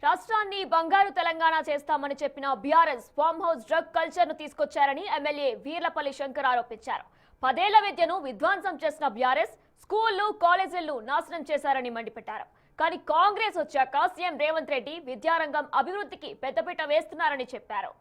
రాష్ట్రాన్ని బంగారు తెలంగాణ చేస్తామని చెప్పిన BRS farm house drug culture ను తీసుకొచ్చారని ఎమ్మెల్యే వీర్లపల్లి శంకర్ ఆరోపించారు. 10 ఏళ్ల విద్యను విధ్వంసం చేసిన బీఆర్ఎస్ స్కూళ్లు కాలేజీలు నాశనం చేశారని మండిపడ్డారు. కానీ కాంగ్రెస్ వచ్చాక సీఎం రేవంత్ రెడ్డి విద్యారంగం అభివృద్ధికి పెద్దపీట వేస్తున్నారని చెప్పారు.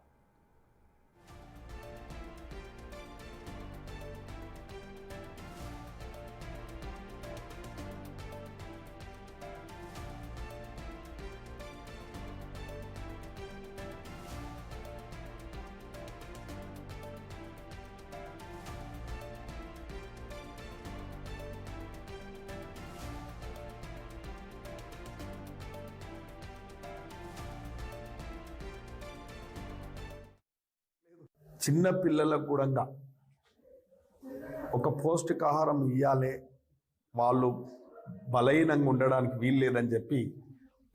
చిన్న పిల్లలకు కూడా ఒక పౌష్టికాహారం ఇవ్వాలి, వాళ్ళు బలహీనంగా ఉండడానికి వీలు లేదని చెప్పి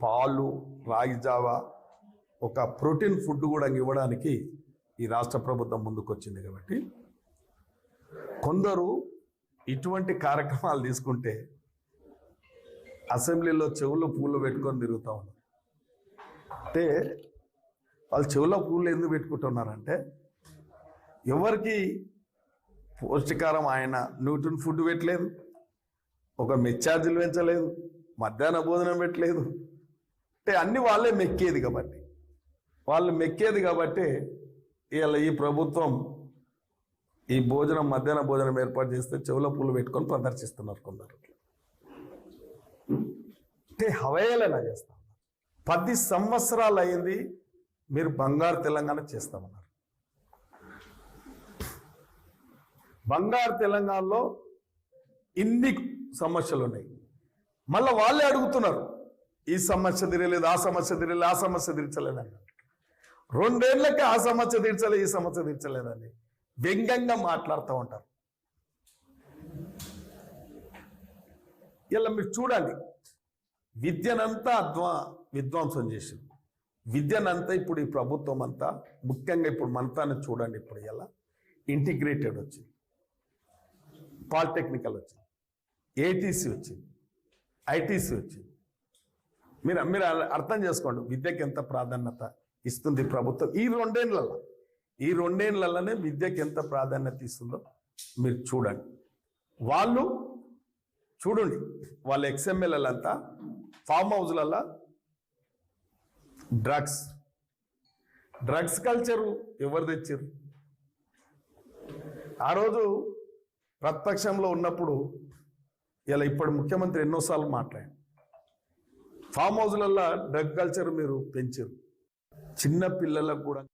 పాలు, రాగి జావ, ఒక ప్రోటీన్ ఫుడ్ కూడా ఇవ్వడానికి ఈ రాష్ట్ర ప్రభుత్వం ముందుకొచ్చింది. కాబట్టి కొందరు ఇటువంటి కార్యక్రమాలు తీసుకుంటే అసెంబ్లీలో చెవులో పూలు పెట్టుకొని తిరుగుతూ ఉన్నారు. అంటే వాళ్ళు చెవులో పూలు ఎందుకు పెట్టుకుంటున్నారంటే ఎవరికి పౌష్టికారం ఆయన న్యూట్రిన్ ఫుడ్ పెట్టలేదు, ఒక మెచ్చార్జీలు పెంచలేదు, మధ్యాహ్న భోజనం పెట్టలేదు. అంటే అన్ని వాళ్ళే మెక్కేది కాబట్టి ఇలా ఈ ప్రభుత్వం ఈ భోజనం మధ్యాహ్న భోజనం ఏర్పాటు చేస్తే చెవుల పూలు పెట్టుకొని ప్రదర్శిస్తున్నారు కొందరు. అంటే హవేళన చేస్తాం. 10 సంవత్సరాలు అయింది మీరు బంగారు తెలంగాణ చేస్తామన్నారు. బంగారు తెలంగాణలో ఇన్ని సమస్యలు ఉన్నాయి. మళ్ళీ వాళ్ళే అడుగుతున్నారు, ఈ సమస్య తీరలేదు, ఆ సమస్య తీరలేదు, ఆ సమస్య తీర్చలేదని. 2 ఏళ్ళకి ఆ సమస్య తీర్చలేదు, ఈ సమస్య తీర్చలేదని వ్యంగ్యంగా మాట్లాడుతూ ఉంటారు. ఇలా మీరు చూడండి, విద్యనంతా విధ్వంసం చేసింది. విద్యనంతా ఇప్పుడు ఈ ప్రభుత్వం అంతా, ముఖ్యంగా ఇప్పుడు మనతాన్ని చూడండి, ఇప్పుడు ఇలా ఇంటిగ్రేటెడ్ వచ్చింది, పాలిటెక్నికల్ వచ్చింది, ఏటీసీ వచ్చింది, ఐటీసీ వచ్చింది. మీరు అర్థం చేసుకోండి విద్యకి ఎంత ప్రాధాన్యత ఇస్తుంది ప్రభుత్వం. ఈ రెండేళ్లలోనే విద్యకి ఎంత ప్రాధాన్యత ఇస్తుందో మీరు చూడండి. చూడండి వాళ్ళ ఎక్స్ఎంఎల్ఏలంతా ఫామ్ హౌస్లలో డ్రగ్స్ కల్చరు ఎవరు తెచ్చారు? ఆ రోజు ప్రతిపక్షంలో ఉన్నప్పుడు ఇలా ఇప్పుడు ముఖ్యమంత్రి ఎన్నోసార్లు మాట్లాడారు, ఫామ్ హౌస్లలో డ్రగ్ కల్చర్ మీరు పెంచారు. చిన్న పిల్లలకు కూడా